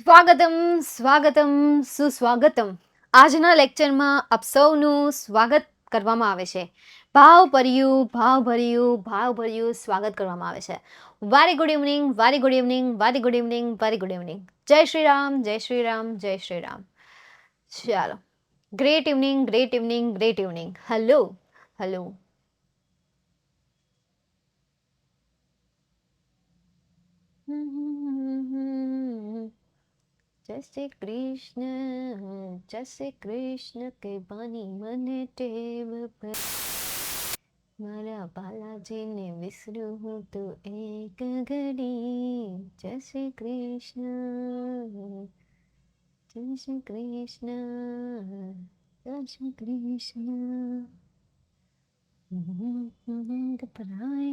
સ્વાગતમ સ્વાગતમ સુસ્વાગતમ. આજના લેક્ચરમાં આપ સૌનું સ્વાગત કરવામાં આવે છે. ભાવભર્યું સ્વાગત કરવામાં આવે છે. Very good evening, very good evening, very good evening, very good evening. જય શ્રી રામ, જય શ્રી રામ, જય શ્રી રામ. ચાલો, great evening, great evening, great evening. Hello hello. જય શ્રી કૃષ્ણ કહેવાની મને ટેવ મારા બાલાજીને વિસરું હું તો એક ઘડી. જય શ્રી કૃષ્ણ, જય શ્રી કૃષ્ણ, જય શ્રી કૃષ્ણ. घबराए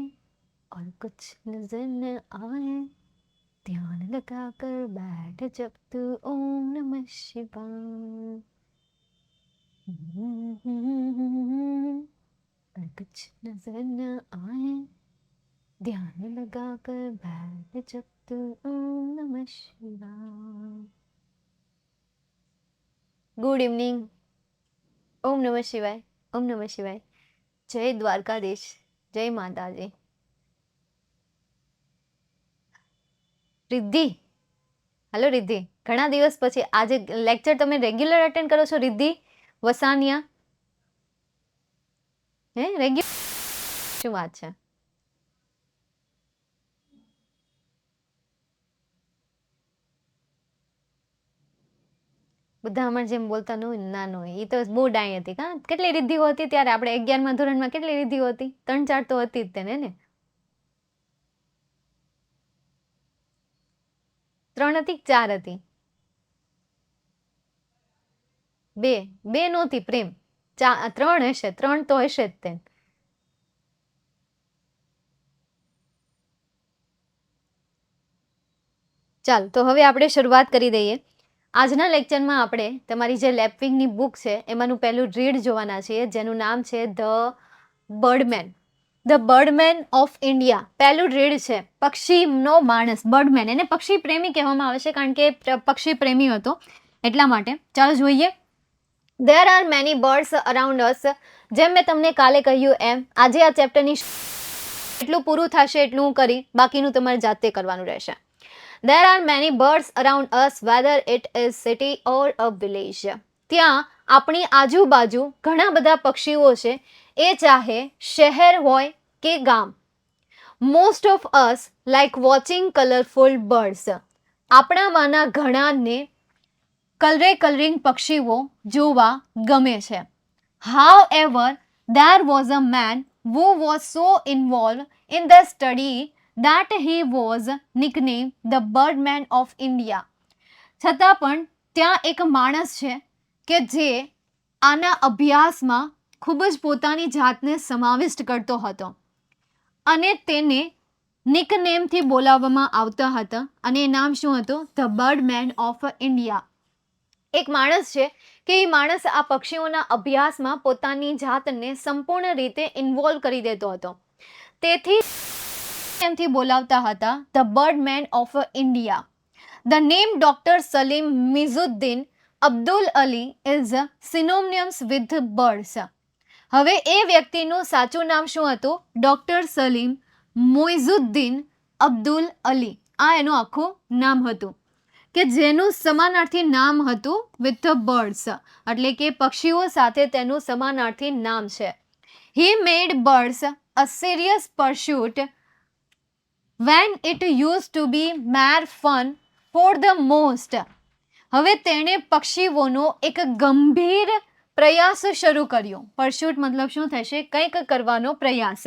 और कुछ नजर न आए, ध्यान लगा कर बैठ जब तू ओम नमः शिवाय. और कुछ नजर न आए, ध्यान लगा कर बैठ जब तू ओम नमः शिवाय. Good evening. ओम नमः शिवाय, ओम नमः शिवाय. जय द्वारकाधीश, जय माताजी. રિદ્ધિ, હેલો રિદ્ધિ, ઘણા દિવસ પછી આજે લેક્ચર તમે રેગ્યુલર અટેન્ડ કરો છો રિદ્ધિ વસાનિયા? હે રેગ્યુલર? શું વાત છે? બધા અમારે જેમ બોલતા ન હોય, ના ન હોય. એ તો બહુ ડાઈ હતી. હા, કેટલી રિદ્ધિઓ હતી ત્યારે આપણે 11મા ધોરણમાં? કેટલી રિદ્ધિઓ હતી? 3-4 તો હતી જ તેને ને? 3 હતી કે 4 હતી? 2 નહોતી પ્રેમ, 3 હશે. 3 તો હશે જ તે. ચાલ, તો હવે આપણે શરૂઆત કરી દઈએ. આજના લેક્ચરમાં આપણે તમારી જે લેપવિંગની બુક છે એમાંનું પહેલું રીડ જોવાના છીએ, જેનું નામ છે the birdman. The birdman of India. પહેલું રીડ છે પક્ષીનો માણસ, બર્ડમેન. એને પક્ષી પ્રેમી કહેવામાં આવે છે કારણ કે પક્ષી પ્રેમી હતો એટલા માટે. ચાલો જોઈએ. There are many birds around us. જેમ મેં તમને કાલે કહ્યું એમ આજે આ ચેપ્ટરની એટલું પૂરું થશે એટલું હું કરી, બાકીનું તમારે જાતે કરવાનું રહેશે. There are many birds around us, whether it is city or a village. ત્યાં આપણી આજુબાજુ ઘણા બધા પક્ષીઓ છે, એ ચાહે શહેર હોય કે ગામ. Most of us like watching colorful birds. આપણામાંના ઘણાને કલરિંગ પક્ષીઓ જોવા ગમે છે. However, there was a man who was so involved in the study that he was nicknamed the Birdman of India. છતાં પણ ત્યાં એક માણસ છે કે જે આના અભ્યાસમાં ખૂબ જ પોતાની જાતને સમાવિષ્ટ કરતો હતો અને તેને નિકનેમથી બોલાવવામાં આવતા હતા અને એ નામ શું હતું? The birdman of India. એક માણસ છે કે એ માણસ આ પક્ષીઓના અભ્યાસમાં પોતાની જાતને સંપૂર્ણ રીતે ઇન્વોલ્વ કરી દેતો હતો, તેથી એમથી બોલાવતા હતા the birdman of India. The name doctor Salim Mizuddin Abdul Ali is synonyms with birds. હવે એ વ્યક્તિનું સાચું નામ શું હતું? ડોક્ટર સલીમ મોઇઝુદ્દીન અબ્દુલ અલી. આ એનું આખું નામ હતું કે જેનું સમાનાર્થી નામ હતું વિથ બર્ડ્સ, એટલે કે પક્ષીઓ સાથે તેનું સમાનાર્થી નામ છે. He made birds a serious pursuit when it used to be mere fun for the most. હવે તેણે પક્ષીઓનો એક ગંભીર પ્રયાસ શરૂ કર્યો. પરસ્યુટ મતલબ શું થશે? કંઈક કરવાનો પ્રયાસ.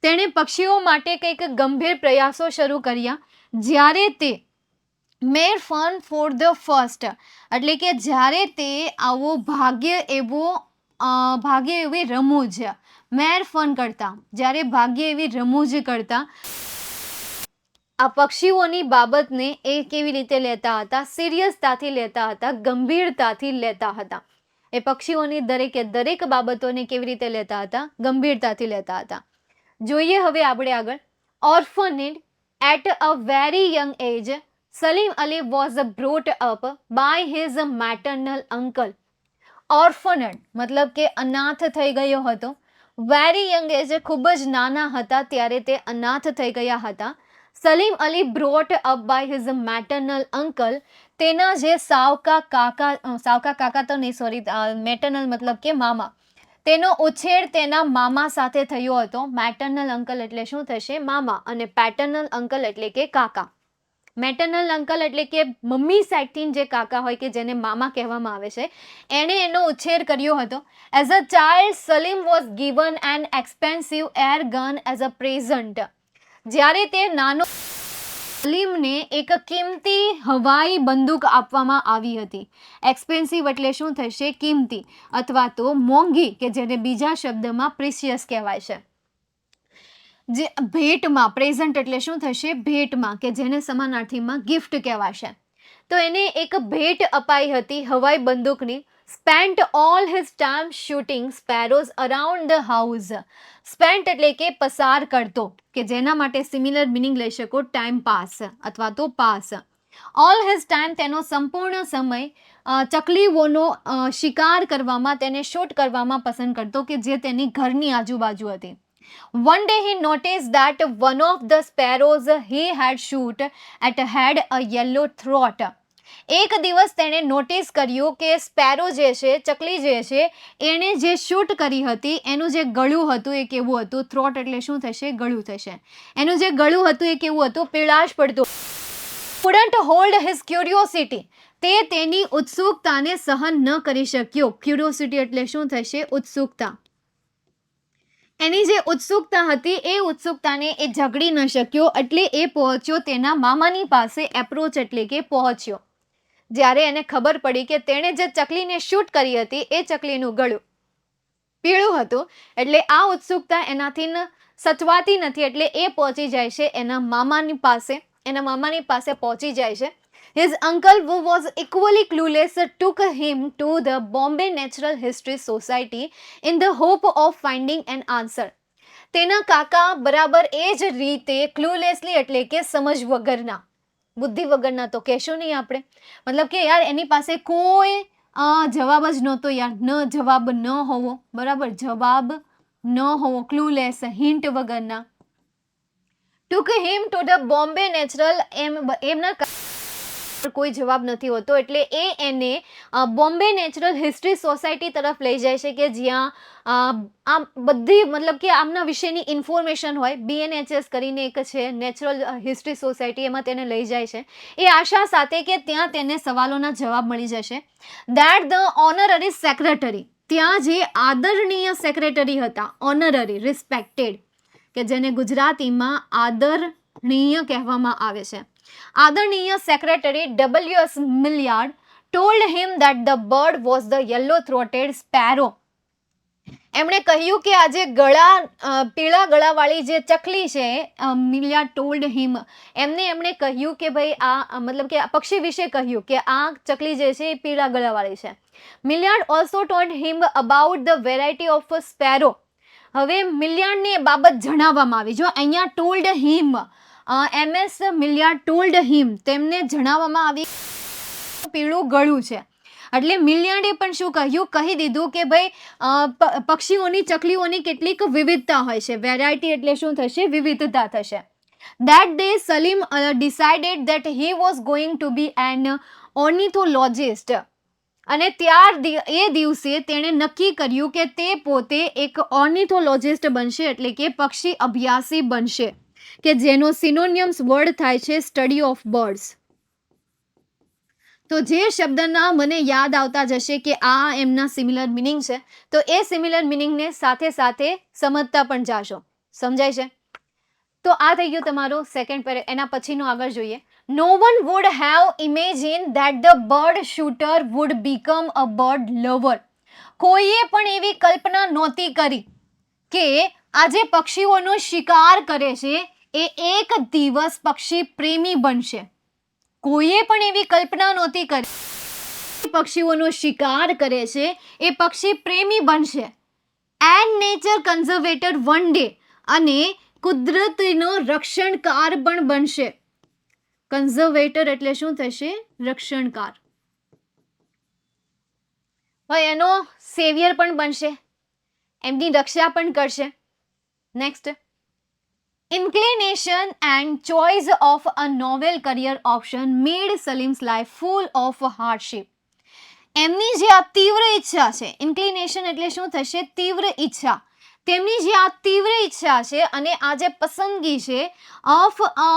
તેણે પક્ષીઓ માટે કંઈક ગંભીર પ્રયાસો શરૂ કર્યા જ્યારે તે મેર ફન ફોર ધ ફર્સ્ટ, એટલે કે જ્યારે તે આવો ભાગ્ય એવી રમૂજ, મેર ફન કરતા, જ્યારે ભાગ્ય એવી રમૂજ કરતા આ પક્ષીઓની બાબતને એ કેવી રીતે લેતા હતા? સિરિયસતાથી લેતા હતા, ગંભીરતાથી લેતા હતા. એ પક્ષીઓની દરેક બાબતોને કેવી રીતે લેતા હતા? ગંભીરતાથી લેતા હતા. જોઈએ હવે આપણે આગળ. Orphaned at a very young age Salim Ali was brought up by his maternal uncle. Orphaned મતલબ કે અનાથ થઈ ગયો હતો. વેરી યંગ એજ, ખૂબ જ નાના હતા ત્યારે તે અનાથ થઈ ગયા હતા. Salim Ali brought up by his maternal uncle, તેના જે સાવકા કાકા તો નહીં, સોરી, મેટર્નલ મતલબ કે મામા, તેનો ઉછેર તેના મામા સાથે થયો હતો. મેટર્નલ અંકલ એટલે શું થશે? મામા. અને પેટર્નલ અંકલ એટલે કે કાકા. મેટર્નલ અંકલ એટલે કે મમ્મી સાઈડથી જે કાકા હોય કે જેને મામા કહેવામાં આવે છે, એણે એનો ઉછેર કર્યો હતો. As a child Salim was given an expensive air gun as a present. જ્યારે તે નાનો, સલીમને એક કિંમતી હવાઈ બંદૂક આપવામાં આવી હતી. એક્સપેન્સિવ એટલે શું થશે? કિંમતી અથવા તો મોંઘી, કે જેને બીજા શબ્દમાં પ્રિશિયસ કહેવાય છે. જે ભેટમાં, પ્રેઝન્ટ એટલે શું થશે? ભેટમાં, કે જેને સમાનાર્થીમાં ગિફ્ટ કહેવાશે. તો એને એક ભેટ અપાઈ હતી હવાઈ બંદૂકની. Spent all his time shooting sparrows around the house. Spent એટલે કે પસાર કરતો, કે જેના માટે સિમિલર મિનિંગ લઈ શકો, ટાઈમ પાસ અથવા તો પાસ. ઓલ હિઝ ટાઈમ, તેનો સંપૂર્ણ સમય ચકલીઓનો શિકાર કરવામાં, તેને શૂટ કરવામાં પસંદ કરતો, કે જે તેની ઘરની આજુબાજુ હતી. One day he noticed that one of the sparrows he had shot at had a yellow throat. એક દિવસ તેણે નોટિસ કર્યું કે સ્પેરો જે છે, ચકલી જે છે, એણે જે શૂટ કરી હતી એનું જે ગળું હતું એ કેવું હતું? થ્રોટ એટલે શું થશે? ગળું થશે. એનું જે ગળું હતું એ કેવું હતું? પીળાશ પડતું. couldn't hold his curiosity. તે તેની ઉત્સુકતાને સહન ન કરી શક્યો. ક્યુરિયોસિટી એટલે શું થશે? ઉત્સુકતા. એની જે ઉત્સુકતા હતી એ ઉત્સુકતાને એ ઝઘડી ન શક્યો, એટલે એ પહોંચ્યો તેના મામાની પાસે. એપ્રોચ એટલે કે પહોંચ્યો. જ્યારે એને ખબર પડી કે તેણે જે ચકલીને શૂટ કરી હતી એ ચકલીનું ગળું પીળું હતું, એટલે આ ઉત્સુકતા એનાથી સચવાતી નથી, એટલે એ પહોંચી જાય છે એના મામાની પાસે. એના મામાની પાસે પહોંચી જાય છે. His uncle, who was equally clueless, took him to the Bombay Natural History Society in the hope of finding an answer. તેના કાકા બરાબર એ જ રીતે ક્લુલેસલી એટલે કે સમજ વગરના, બુદ્ધિ વગરના તો કહેશું નહીં આપણે, મતલબ કે યાર એની પાસે કોઈ જવાબ જ નહોતો યાર. ન જવાબ ન હોવો, બરાબર, જવાબ ન હોવો, ક્લુલેસ, હિન્ટ વગરના. took him to the Bombay Natural, એમના કોઈ જવાબ નથી હોતો, એટલે એ એને બોમ્બે નેચરલ હિસ્ટ્રી સોસાયટી તરફ લઈ જાય છે, કે જ્યાં આ બધી મતલબ કે આમના વિશેની ઇન્ફોર્મેશન હોય. BNHS કરીને એક છે નેચરલ હિસ્ટ્રી સોસાયટી, એમાં તેને લઈ જાય છે એ આશા સાથે કે ત્યાં તેને સવાલોના જવાબ મળી જશે. દેટ ધ ઓનરરી સેક્રેટરી, ત્યાં જે આદરણીય સેક્રેટરી હતા, ઓનરરી, રિસ્પેક્ટેડ, કે જેને ગુજરાતીમાં આદરણીય કહેવામાં આવે છે. આદરણીય secretary W.S. મિલિયાર્ડ told him that the bird was the yellow-throated sparrow. એમણે કહ્યું કે આ જે પીળા ગળાવાળી જે ચકલી છે, મિલિયાર્ડ told him, એમણે કહ્યું કે ભાઈ આ મતલબ કે પક્ષી વિશે કહ્યું કે આ ચકલી જે છે એ પીળા ગળાવાળી છે. મિલિયાર્ડ also told him about the variety of sparrow. હવે મિલિયાર્ડને એ બાબત જણાવવામાં આવી. જો અહીંયા told him, MS મિલિયાર્ડ told him, તેમને જણાવવામાં આવી પીળું ગળું છે, એટલે મિલિયાર્ડે પણ શું કહ્યું? કહી દીધું કે ભાઈ પક્ષીઓની, ચકલીઓની કેટલીક વિવિધતા હોય છે. વેરાયટી એટલે શું થશે? વિવિધતા થશે. That day Salim decided that he was going to be an ornithologist. અને એ દિવસે તેણે નક્કી કર્યું કે તે પોતે એક ઓર્નિથોલોજિસ્ટ બનશે, એટલે કે પક્ષી અભ્યાસી બનશે, કે જેનો સિનોનિયમ્સ વર્ડ થાય છે સ્ટડી ઓફ બર્ડ્સ. તો જે શબ્દના મને યાદ આવતા જશે કે આ એમના સિમિલર મિનિંગ છે, તો એ સિમિલર મિનિંગને સાથે સાથે સમજતા પણ જાશો. સમજાય છે? તો આ થઈ ગયું તમારું સેકન્ડ પેરેગ્રાફ. એના પછીનો આગળ જોઈએ. No one would have imagined that the bird shooter would become a bird lover. કોઈએ પણ એવી કલ્પના નહોતી કરી કે આ જે પક્ષીઓનો શિકાર કરે છે એ એક દિવસ પક્ષી પ્રેમી બનશે. કોઈએ પણ એવી કલ્પના નહોતી કરી. પક્ષીઓનો શિકાર કરે છે એ પક્ષી પ્રેમી બનશે. And nature conservator one day, અને કુદરતનો રક્ષણકાર પણ બનશે. કન્ઝર્વેટર એટલે શું થશે? રક્ષણકાર. હવે એનો સેવિયર પણ બનશે, એમની રક્ષા પણ કરશે. Next, inclination and choice of a novel career option made Salim's life full of hardship. એમની જે આ તીવ્ર ઈચ્છા છે, ઇન્ક્લિનેશન એટલે શું થશે? તીવ્ર ઈચ્છા. તેમની જે આ તીવ્ર ઈચ્છા છે અને આ જે પસંદગી છે of a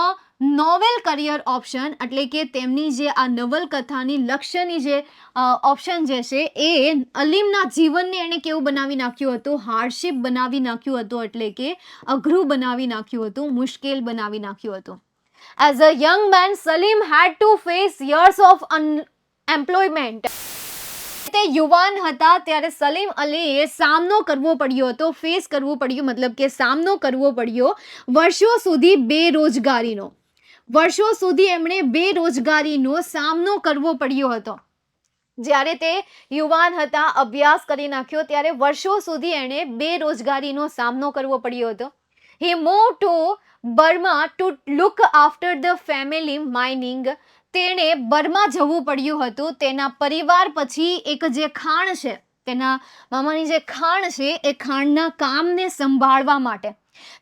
novel career option, એટલે કે તેમની જે આ નવલકથાની લક્ષ્યની જે ઓપ્શન જે છે એ અલીમના જીવનને એણે કેવું બનાવી નાખ્યું હતું? હાર્ડશિપ બનાવી નાખ્યું હતું, એટલે કે અઘરું બનાવી નાખ્યું હતું, મુશ્કેલ બનાવી નાખ્યું હતું. As a young man Salim had to face years of unemployment. તે યુવાન હતા ત્યારે સલીમ અલીએ સામનો કરવો પડ્યો હતો, ફેસ કરવું પડ્યું, મતલબ કે સામનો કરવો પડ્યો વર્ષો સુધી બેરોજગારીનો. વર્ષો સુધી એમણે બેરોજગારીનો સામનો કરવો પડ્યો હતો. જ્યારે તે યુવાન હતા, અભ્યાસ કરી નાખ્યો, ત્યારે વર્ષો સુધી એણે બેરોજગારીનો સામનો કરવો પડ્યો હતો. He move to Burma to look after the family mining. તેણે બર્મા જવું પડ્યું હતું તેના પરિવાર પછી એક જે ખાણ છે, તેના મામાની જે ખાણ છે એ ખાણના કામને સંભાળવા માટે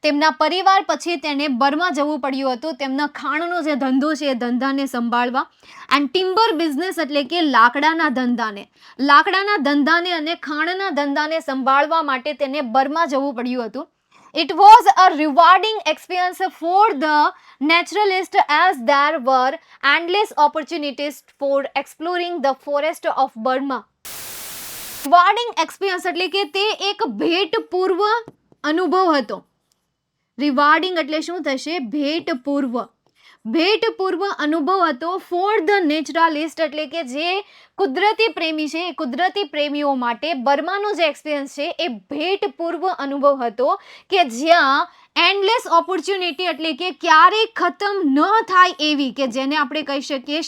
તેમના પરિવાર પછી તેને બર્મા જવું પડ્યું હતું, તેમના ખાણનો જે ધંધો છે એ ધંધાને સંભાળવા. એન્ડ ટિમ્બર બિઝનેસ એટલે કે લાકડાના ધંધાને અને ખાણના ધંધાને સંભાળવા માટે તેને બર્મા જવું પડ્યું હતું. It was a rewarding experience for the naturalist as there were endless opportunities for exploring the forest of Burma. Rewarding experience એટલે કે તે એક ભેટપૂર્વ અનુભવ હતો. રિવાર્ડિંગ એટલે શું થશે? ભેટપૂર્વ અનુભવ હતો ફોર ધ નેચરલિસ્ટ એટલે કે જે કુદરતી પ્રેમી છે એ કુદરતી પ્રેમીઓ માટે બર્માનો જે એક્સપિરિયન્સ છે એ ભેટપૂર્વ અનુભવ હતો કે જ્યાં એન્ડલેસ ઓપોર્ચ્યુનિટી એટલે કે ક્યારેય ખતમ ન થાય એવી, કે જેને આપણે કહી શકીએ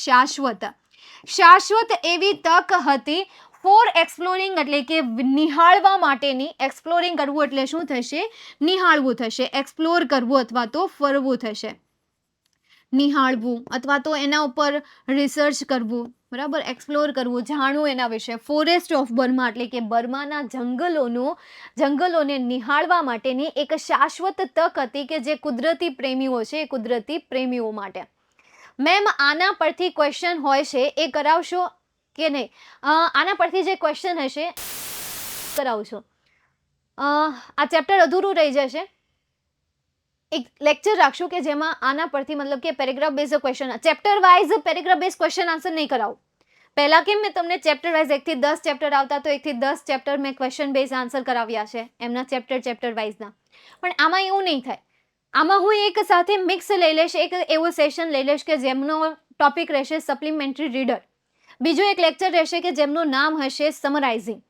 શાશ્વત એવી તક હતી ફોર એક્સપ્લોરિંગ એટલે કે નિહાળવા માટેની. એક્સપ્લોરિંગ કરવું એટલે શું થશે? નિહાળવું થશે. એક્સપ્લોર કરવું અથવા તો ફરવું થશે. નિહાળવું અથવા તો એના ઉપર રિસર્ચ કરવું, બરાબર, એક્સપ્લોર કરવું, જાણવું એના વિશે. ફોરેસ્ટ ઓફ બર્મા એટલે કે બર્માના જંગલોને નિહાળવા માટેની એક શાશ્વત તક હતી કે જે કુદરતી પ્રેમીઓ છે એ કુદરતી પ્રેમીઓ માટે. મેમ આના પરથી ક્વેશ્ચન હોય છે એ કરાવશો કે નહીં? આના પરથી જે ક્વેશ્ચન હશે કરાવશો. આ ચેપ્ટર અધૂરું રહી જશે. એક લેક્ચર રાખશું કે જેમાં આના પરથી મતલબ કે paragraph base question, chapter wise paragraph base question answer નહીં કરાવું. પહેલા કેમ મેં તમને ચેપ્ટર વાઇઝ 1 થી 10 ચેપ્ટર આવતા તો 1 થી 10 ચેપ્ટર મેં ક્વેશ્ચન બેઝ આન્સર કરાવ્યા છે એમના ચેપ્ટર વાઇઝના. પણ આમાં એવું નહીં થાય. આમાં હું એક સાથે મિક્સ લઈ લઈશ, એક એવો સેશન લઈ લઈશ કે જેમનો ટોપિક રહેશે સપ્લિમેન્ટરી રીડર. બીજો એક લેક્ચર રહેશે કે જેમનું નામ હશે સમરાઇઝિંગ.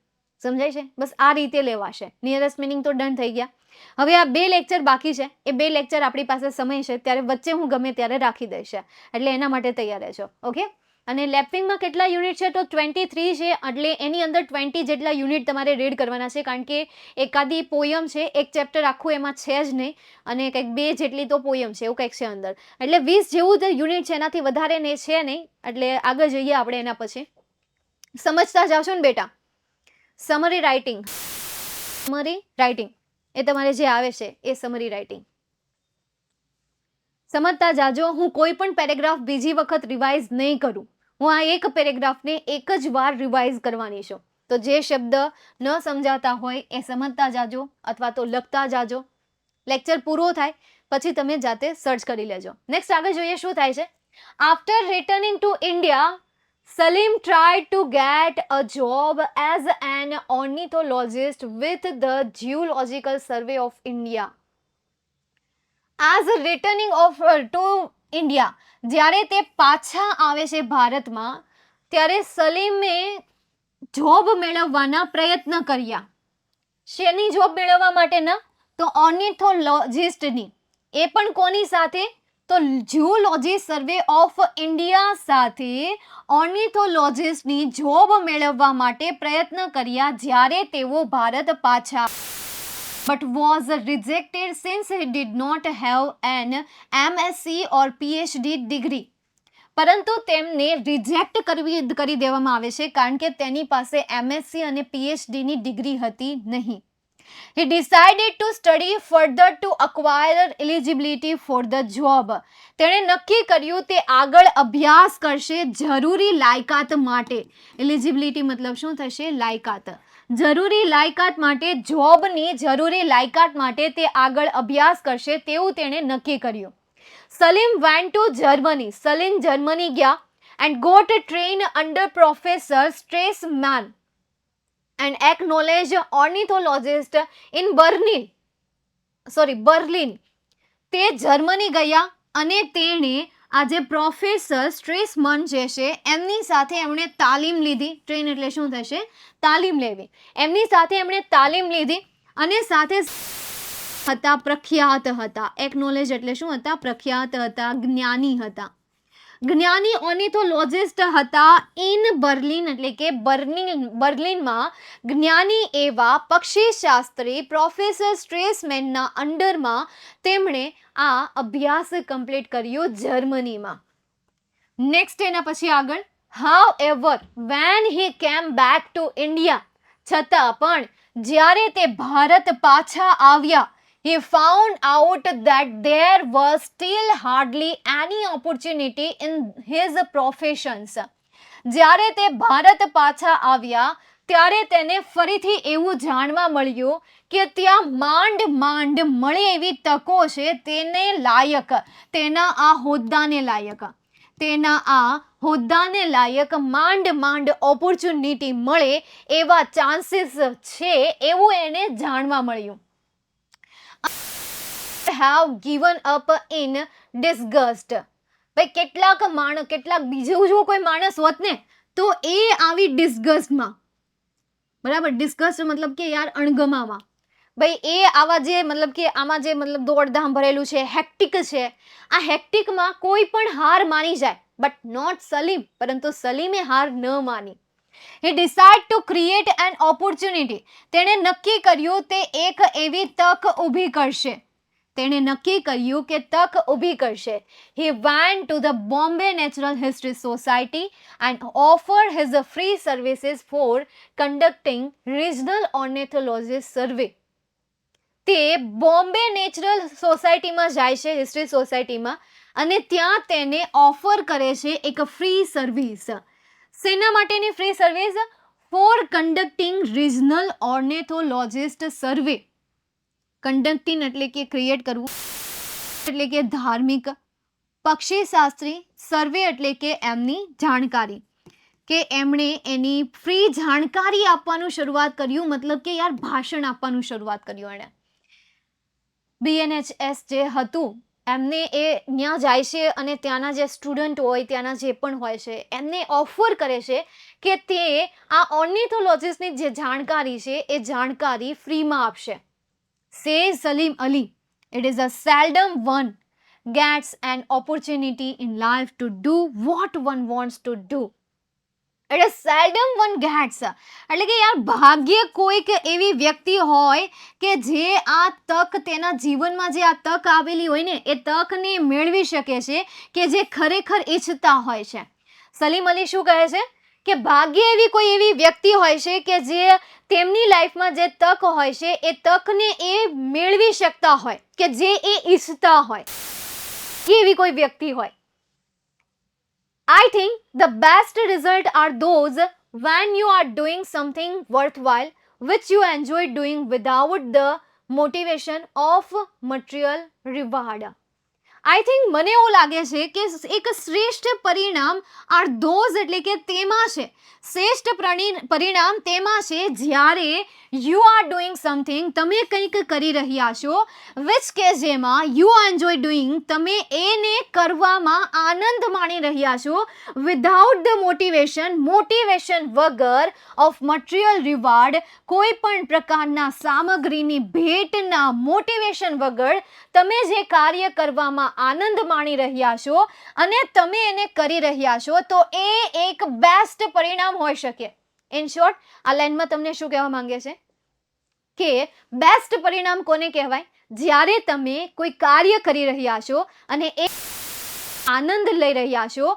સમજાય છે? બસ આ રીતે લેવાશે. નિયરેસ્ટ મિનિંગ તો ડન થઈ ગયા. હવે આ 2 લેક્ચર બાકી છે, એ 2 લેક્ચર આપણી પાસે સમય છે ત્યારે વચ્ચે હું ગમે ત્યારે રાખી દઈશ, એટલે એના માટે તૈયાર રહેજો. ઓકે. અને લેપિંગમાં કેટલા યુનિટ છે? તો 23 છે, એટલે એની અંદર 20 જેટલા યુનિટ તમારે રીડ કરવાના છે, કારણ કે એકાદી પોયમ છે, એક ચેપ્ટર આખું એમાં છે જ નહીં, અને કંઈક 2 જેટલી તો પોયમ છે, એવું કંઈક છે અંદર, એટલે 20 જેવું જ યુનિટ છે, એનાથી વધારે ને છે નહીં. એટલે આગળ જઈએ આપણે એના પછી. સમજતા જાવ છો ને બેટા? સમરી રાઇટિંગ એ તમારે જે આવે છે એ સમરી રાઇટિંગ સમજતા જાજો. હું કોઈ પણ પેરેગ્રાફ બીજી વખત રિવાઇઝ નહીં કરું. હું આ એક પેરેગ્રાફને એક જ વાર રિવાઇઝ કરવાની છું. તો જે શબ્દ ન સમજાતા હોય એ સમજતા જાજો અથવા તો લખતા જાજો. લેક્ચર પૂરો થાય પછી તમે જાતે સર્ચ કરી લેજો. નેક્સ્ટ આગળ જોઈએ શું થાય છે. After returning to India, Salim tried to get a job as an ornithologist with the Geological Survey of India. As returning to India, જ્યારે તે પાછા આવે છે ભારતમાં ત્યારે સલીમે જોબ મેળવવાના પ્રયત્ન કર્યા. શેની જોબ મેળવવા માટેના? તો ઓર્નિથોલોજિસ્ટની. એ પણ કોની સાથે? તો ઝૂઓલોજી સર્વે ઓફ ઇન્ડિયા સાથે ઓર્નિથોલોજિસ્ટની જોબ મેળવવા માટે પ્રયત્ન કર્યા જ્યારે તેઓ ભારત પાછા, but was rejected since he did not have an MSc or PhD degree. પરંતુ તેમને રિજેક્ટ કરી દેવામાં આવે છે કારણ કે તેની પાસે MSc અને PhD ની ડિગ્રી હતી નહીં. He decided to study further to acquire eligibility for the job. તેણે નક્કી કર્યું તે આગળ અભ્યાસ કરશે જરૂરી લાયકાત માટે. એલિજિબિલિટી મતલબ શું થશે? લાયકાત. જરૂરી લાયકાત માટે, જોબની જરૂરી લાયકાત માટે તે આગળ અભ્યાસ કરશે તેવું તેણે નક્કી કર્યું. Salim went to Germany. Salim Germany ગયા and got trained under Professor Stresemann, an acknowledged ornithologist in Berlin. તે જર્મની ગયા અને તેણે આજે પ્રોફેસર સ્ટ્રેસમન જે છે એમની સાથે એમણે તાલીમ લીધી. ટ્રેન એટલે શું થશે? તાલીમ લેવી. એમની સાથે એમણે તાલીમ લીધી અને સાથે હતા, પ્રખ્યાત હતા. એકનોલેજ એટલે શું હતા? પ્રખ્યાત હતા, જ્ઞાની હતા. જ્ઞાની ઓર્નિથોલોજિસ્ટ હતા ઇન બર્લિન, એટલે કે બર્લિનમાં જ્ઞાની એવા પક્ષીશાસ્ત્રી પ્રોફેસર સ્ટ્રેસમેનના અંડરમાં તેમણે આ અભ્યાસ કમ્પ્લીટ કર્યો જર્મનીમાં. નેક્સ્ટ એના પછી આગળ, however when he came back to India, છતાં પણ જ્યારે તે ભારત પાછા આવ્યા, he found out that there was still hardly any opportunity in his professions. જ્યારે તે ભારત પાછા આવ્યા ત્યારે તેને ફરીથી એવું જાણવા મળ્યું કે ત્યાં માંડ મળે એવી તકો છે તેને લાયક, તેના આ હોદ્દાને લાયક માંડ ઓપોર્ચ્યુનિટી મળે એવા ચાન્સીસ છે એવું એને જાણવા મળ્યું. have given up in disgust. ભાઈ કેટલાક બીજું જો કોઈ માણસ હોત ને તો એ આવી ડિસ્ગસ્ટમાં, બરાબર, ડિસ્ગસ્ટ મતલબ કે યાર અણગમામાં, ભાઈ એ આવા જે મતલબ કે આમાં જે મતલબ દોડધામ ભરેલું છે, હેક્ટિક છે, આ હેક્ટિકમાં કોઈ પણ હાર માની જાય, બટ નોટ સલીમ. પરંતુ સલીમે હાર ન માની. He decided to create an opportunity. તેણે નક્કી કર્યું તે એક એવી તક ઊભી કરશે. He went to the Bombay Natural History Society and offered his free services for conducting regional ornithologist survey. તે બોમ્બે નેચરલ સોસાયટીમાં જાય છે, હિસ્ટ્રી સોસાયટીમાં, અને ત્યાં તેને ઓફર કરે છે એક ફ્રી સર્વિસ. શેના માટેની free service? For conducting regional ornithologist survey. Conducting એટલે કે ક્રિએટ કરવું, એટલે કે ધાર્મિક, પક્ષીશાસ્ત્રી, સર્વે એટલે કે એમની જાણકારી, કે એમણે એની ફ્રી જાણકારી આપવાનું શરૂઆત કર્યું. મતલબ કે યાર ભાષણ આપવાનું શરૂઆત કર્યું એણે. BNHS જે હતું એમને એ ત્યાં જાય છે અને ત્યાંના જે સ્ટુડન્ટ હોય, ત્યાંના જે પણ હોય છે, એમને ઓફર કરે છે કે તે આ ઓર્નિથોલોજિસ્ટની જે જાણકારી છે એ જાણકારી ફ્રીમાં આપશે. Says Salim Ali, it is a seldom one gets an opportunity in life to do what one wants to do. It is seldom one gets. એટલે કે યાર ભાગ્ય કોઈક એવી વ્યક્તિ હોય કે જે આ તક, તેના જીવનમાં જે આ તક આવેલી હોય ને એ તકને મેળવી શકે છે કે જે ખરેખર ઈચ્છતા હોય છે. સલીમ અલી શું કહે છે કે ભાગ્ય એવી કોઈ એવી વ્યક્તિ હોય છે કે જે તેમની લાઈફમાં જે તક હોય છે એ તકને એ મેળવી શકતા હોય, કે જે એ ઈચ્છતા હોય, એવી કોઈ વ્યક્તિ હોય. I think the best result are those when you are doing something worthwhile which you enjoy doing without the motivation of material reward. I think મને એવું લાગે છે કે એક શ્રેષ્ઠ પરિણામ આર ધોઝ એટલે કે તેમાં છે, શ્રેષ્ઠ પરિણામ તેમાં છે જ્યારે યુ આર ડુઈંગ સમથિંગ, તમે કંઈક કરી રહ્યા છો, વિચ કે જેમાં યુ એન્જોય ડુઈંગ, તમે એને કરવામાં આનંદ માણી રહ્યા છો, વિધાઉટ ધ મોટિવેશન વગર, ઓફ મટીરિયલ રિવાર્ડ, કોઈ પણ પ્રકારના સામગ્રીની ભેટના મોટિવેશન વગર તમે જે કાર્ય કરવામાં આનંદ માણી રહ્યા છો અને તમે એને કરી રહ્યા છો, તો એ એક બેસ્ટ પરિણામ હોઈ શકે. ઇન શોર્ટ આ લાઈનમાં તમને શું કહેવા માંગે છે કે બેસ્ટ પરિણામ કોને કહેવાય? જ્યારે તમે કોઈ કાર્ય કરી રહ્યા છો અને એ આનંદ લઈ રહ્યા છો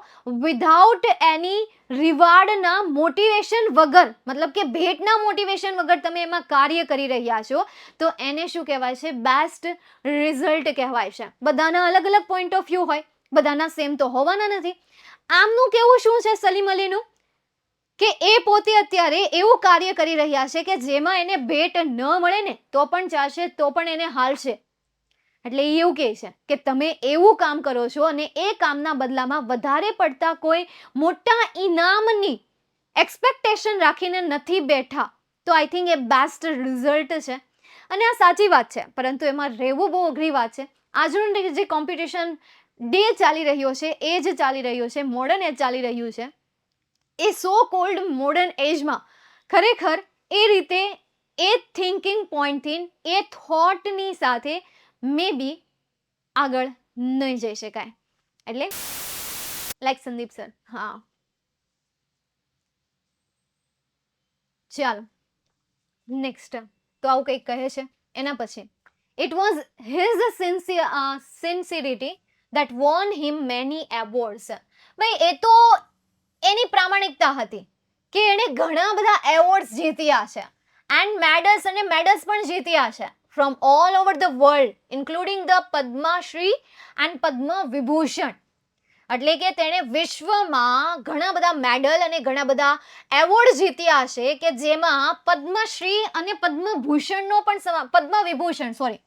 વિધાઉટ એની રિવાર્ડના મોટિવેશન વગર, મતલબ કે ભેટના મોટિવેશન વગર તમે એમાં કાર્ય કરી રહ્યા છો, તો એને શું કહેવાય છે? બેસ્ટ રિઝલ્ટ કહેવાય છે. બધાના અલગ અલગ પોઈન્ટ ઓફ વ્યૂ હોય, બધાના સેમ તો હોવાના નથી. આમનું કેવું શું છે સલીમ અલીનું, કે એ પોતે અત્યારે એવું કાર્ય કરી રહ્યા છે કે જેમાં એને ભેટ ન મળે ને તો પણ ચાલશે, તો પણ એને હાલશે. એટલે એ એવું કહે છે કે તમે એવું કામ કરો છો અને એ કામના બદલામાં વધારે પડતા કોઈ મોટા ઇનામની એક્સપેક્ટેશન રાખીને નથી બેઠા, તો I think A best result છે. અને આ સાચી વાત છે, પરંતુ એમાં રહેવું બહુ અઘરી વાત છે. આજનો જે કોમ્પિટિશન ડે ચાલી રહ્યો છે, એ જ ચાલી રહ્યો છે, મોડર્ન એજ ચાલી રહ્યું છે, એ સો કોલ્ડ મોડર્ન એજમાં ખરેખર એ રીતે એ થિંકિંગ પોઈન્ટથી, એ થોટની સાથે મે બી આગળ નહીં જઈ શકાય. એટલે લાઈક સંદીપ સર. હા, ચાલો નેક્સ્ટ. તો આવું કંઈક કહે છે. એના પછી it was his sincerity that won him many awards. ભાઈ એ તો એની પ્રામાણિકતા હતી કે એણે ઘણા બધા એવોર્ડ્સ જીત્યા છે, એન્ડ મેડલ્સ પણ જીત્યા છે from all over the world, including the Padmashri and Padma Vibhushan. એટલે કે તેણે વિશ્વમાં ઘણા બધા મેડલ અને ઘણા બધા એવોર્ડ જીત્યા છે, કે જેમાં પદ્મશ્રી અને પદ્મભૂષણનો પણ પદ્મવિભૂષણ, સોરી,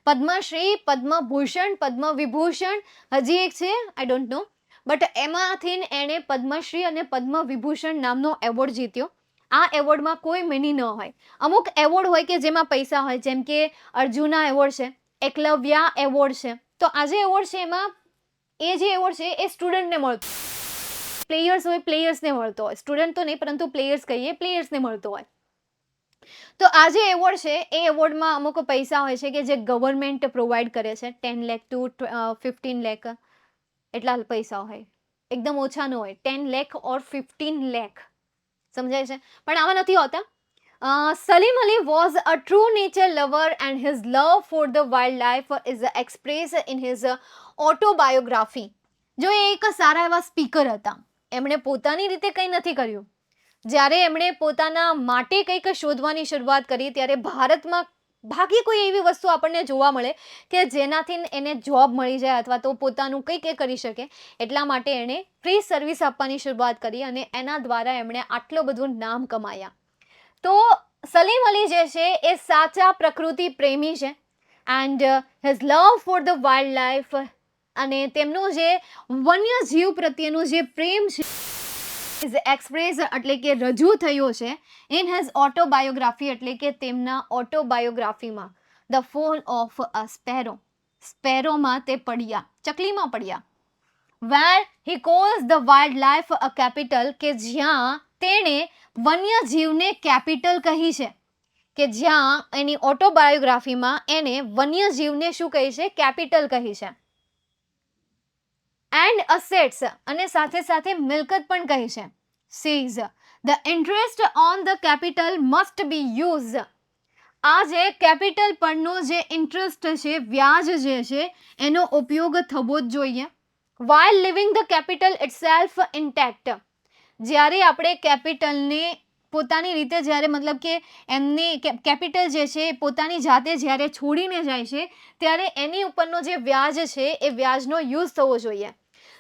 પદ્મશ્રી, પદ્મભૂષણ, પદ્મવિભૂષણ, હજી એક છે આઈ ડોન્ટ નો, બટ એમાંથી એણે પદ્મશ્રી અને પદ્મવિભૂષણ નામનો એવોર્ડ જીત્યો. આ એવોર્ડમાં કોઈ મિની ન હોય. અમુક એવોર્ડ હોય કે જેમાં પૈસા હોય, જેમ કે અર્જુના એવોર્ડ છે, એકલવ્યા એવોર્ડ છે. તો આ જે એવોર્ડ છે એમાં એ જે એવોર્ડ છે એ સ્ટુડન્ટને મળતો, પ્લેયર્સ હોય પ્લેયર્સને મળતો હોય, સ્ટુડન્ટ તો નહીં પરંતુ પ્લેયર્સ કહીએ, પ્લેયર્સને મળતો હોય. તો આ જે એવોર્ડ છે એ એવોર્ડમાં અમુક પૈસા હોય છે કે જે ગવર્મેન્ટ પ્રોવાઈડ કરે છે, 10 લાખ ટુ 15 લાખ એટલા પૈસા હોય, એકદમ ઓછા ન હોય, 10 લાખ ઓર 15 લાખ, સમજાય છે? પણ આમાં નથી હોતા. Salim Ali was a true nature lover and his love for the wildlife is expressed in his autobiography. જો એ એક સારા એવા સ્પીકર હતા, એમણે પોતાની રીતે કંઈ નથી કર્યું. જ્યારે એમણે પોતાના માટે કંઈક શોધવાની શરૂઆત કરી ત્યારે ભારતમાં ભાગ્યે કોઈ એવી વસ્તુ આપણને જોવા મળે કે જેનાથી એને જોબ મળી જાય અથવા તો પોતાનું કંઈક એ કરી શકે. એટલા માટે એણે ફ્રી સર્વિસ આપવાની શરૂઆત કરી અને એના દ્વારા એમણે આટલું બધું નામ કમાયા. તો સલીમ અલી જે છે એ સાચા પ્રકૃતિ પ્રેમી છે, and his love for the wild life અને તેમનું જે વન્યજીવ પ્રત્યેનું જે પ્રેમ છે ઇઝ એક્સપ્રેસ, એટલે કે રજૂ થયો છે ઇન હિઝ ઓટોબાયોગ્રાફી, એટલે કે તેમના ઓટોબાયોગ્રાફીમાં, the fall of a sparrow. સ્પેરોમાં તે પડ્યા, ચકલીમાં પડ્યા. Where he calls the wild life a capital, કે જ્યાં તેણે વન્યજીવને કેપિટલ કહી છે, કે જ્યાં એની ઓટોબાયોગ્રાફીમાં એને વન્યજીવને શું કહી છે? કેપિટલ કહી છે. એન્ડ અસેટ્સ, અને સાથે સાથે મિલકત પણ કહી છે. Says the interest on the capital must be use. આ જે કેપિટલ પરનો જે ઇન્ટરેસ્ટ છે, વ્યાજ જે છે, એનો ઉપયોગ થવો જ જોઈએ. while living the capital itself intact. જ્યારે આપણે કેપિટલને પોતાની રીતે જ્યારે મતલબ કે એમની કેપિટલ જે છે પોતાની જાતે જ્યારે છોડીને જાય છે ત્યારે એની ઉપરનો જે વ્યાજ છે એ વ્યાજનો યુઝ થવો જોઈએ.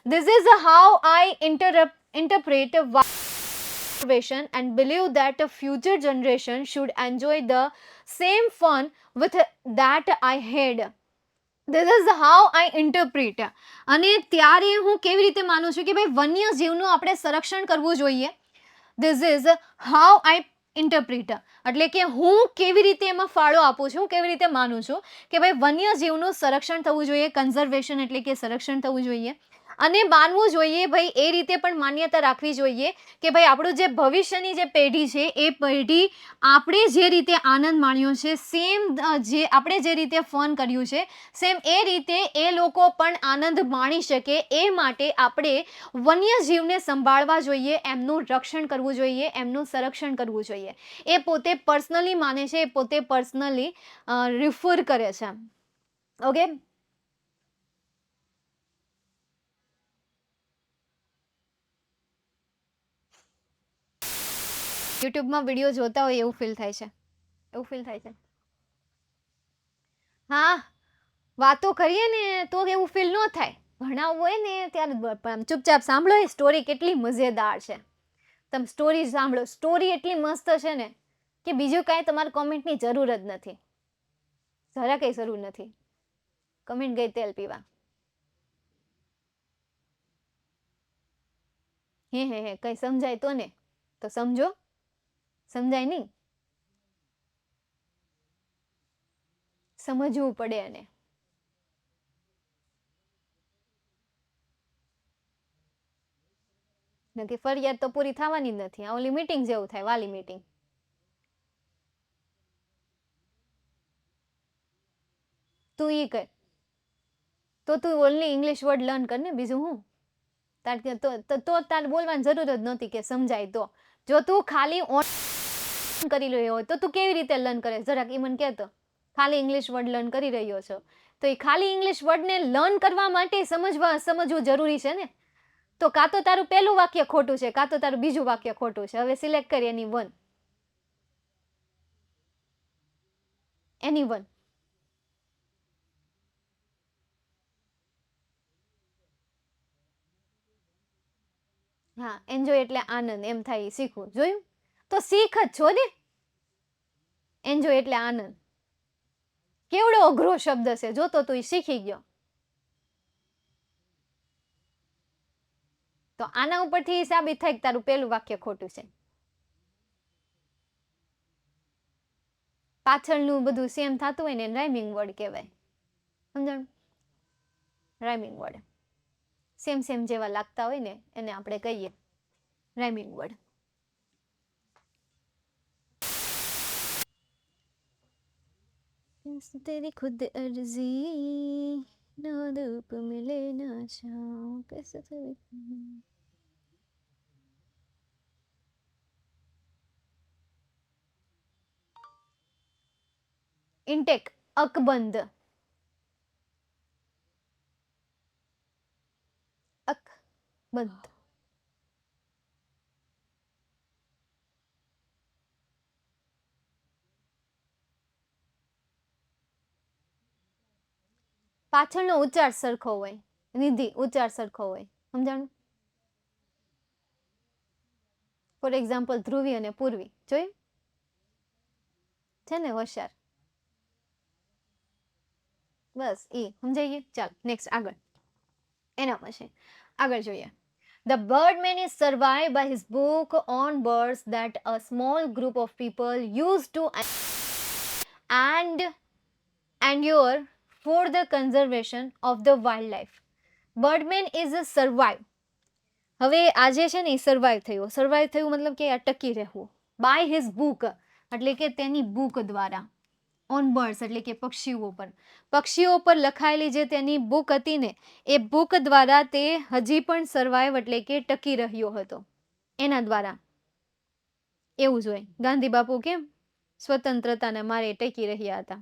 This is how I interpret conservation and believe that a future generation should enjoy the same fun with that I had. This is how I interpret. અને ત્યારે હું કેવી રીતે માનું છું કે ભાઈ વન્ય જીવનું આપણે સંરક્ષણ કરવું જોઈએ. This is how I interpret. એટલે કે હું કેવી રીતે એમાં ફાળો આપું છું, કેવી રીતે માનું છું કે ભાઈ વન્ય જીવનું સંરક્ષણ થવું જોઈએ, કન્ઝર્વેશન એટલે કે સંરક્ષણ થવું જોઈએ. અને માનવું જોઈએ ભાઈ એ રીતે પણ માન્યતા રાખવી જોઈએ કે ભાઈ આપણું જે ભવિષ્યની જે પેઢી છે એ પેઢી આપણે જે રીતે આનંદ માણ્યો છે, સેમ જે આપણે જે રીતે ફન કર્યું છે, સેમ એ રીતે એ લોકો પણ આનંદ માણી શકે. એ માટે આપણે વન્યજીવને સંભાળવા જોઈએ, એમનું રક્ષણ કરવું જોઈએ, એમનું સંરક્ષણ કરવું જોઈએ. એ પોતે પર્સનલી માને છે, એ પોતે પર્સનલી રિફર કરે છે. ઓકે, યુટ્યુબમાં વિડીયો જોતા હોય એવું ફીલ થાય છે. હા, વાતો કરીએ ને તો એવું ફીલ ન થાય. ભણાવવું હોય ને ત્યારે ચૂપચાપ સાંભળો. એ સ્ટોરી કેટલી મજેદાર છે. તમે સ્ટોરી સાંભળો. સ્ટોરી એટલી મસ્ત છે ને કે બીજું કાંઈ તમારે કોમેન્ટની જરૂર જ નથી. જરા કંઈ જરૂર નથી. કમેન્ટ ગઈ તેલ પીવા. હે કંઈ સમજાય તો ને તો સમજો. સમજાય નહીં, સમજવું પડે. અને નથી ફરિયાદ તો પૂરી થવાની જ નથી. આ ઓલી મીટિંગ જેવું થાય, વાલી મીટિંગ. તું ઈ કર તો તું ઓનલી ઇંગ્લિશ વર્ડ લર્ન કર ને, બીજું હું. તાર બોલવાની જરૂર જ નહોતી કે સમજાય તો. જો તું ખાલી ઓન કરી રહ્યો હોય તો તું કેવી રીતે લર્ન કરે? જરાક ઈ મને કહેતો. ખાલી ઇંગ્લિશ વર્ડ લર્ન કરી રહ્યો છો તો એ ખાલી ઇંગ્લિશ વર્ડને લર્ન કરવા માટે સમજવું જરૂરી છે ને. તો કાં તો તારું પહેલું વાક્ય ખોટું છે, કાં તો તારું બીજું વાક્ય ખોટું છે. હવે સિલેક્ટ કરી એની વન. હા, એન્જોય એટલે આનંદ એમ થાય. શીખવું જોયું તો શીખ જ છો ને. એન્જોય એટલે આનંદ કેવડો અઘરો શબ્દ છે. જો તો તું શીખી ગયો. તો આના ઉપરથી સાબિત થાય કે તારું પહેલું વાક્ય ખોટું છે. પાછળનું બધું સેમ થતું હોય ને રાઇમિંગ વર્ડ કહેવાય. સમજણ? રાઇમિંગ વર્ડ સેમ જેવા લાગતા હોય ને એને આપણે કહીએ રાઇમિંગ વર્ડ. तेरी खुद अर्जी ना धूप मिले ना छाँव कैसे तेरी ઇન્ટેક અકબંધ. અકબંધ પાછળનો ઉચ્ચાર સરખો હોય. નિધિ ઉચ્ચાર સરખો હોય. સમજાણું? ફોર એક્ઝામ્પલ ધ્રુવી અને પૂર્વી જોયું છે ને હોશિયાર. બસ એ સમજાઈ ગયું. ચાલ નેક્સ્ટ આગળ. એના પછી આગળ જોઈએ. The Birdman is survived by his book on birds that a small group of people used to and endure for the conservation of the wildlife. Birdman is a survive. હવે આજે છે ને એ સર્વાઈવ થયું મતલબ કે આ ટકી રહેવું. બાય હિઝ બુક એટલે કે તેની બુક દ્વારા. ઓન બર્ડ્સ એટલે કે પક્ષીઓ પર લખાયેલી જે તેની બુક હતી ને એ બુક દ્વારા તે હજી પણ સર્વાઈવ એટલે કે ટકી રહ્યો હતો એના દ્વારા. એવું જ હોય. ગાંધી બાપુ કેમ સ્વતંત્રતાને મારે ટકી રહ્યા હતા.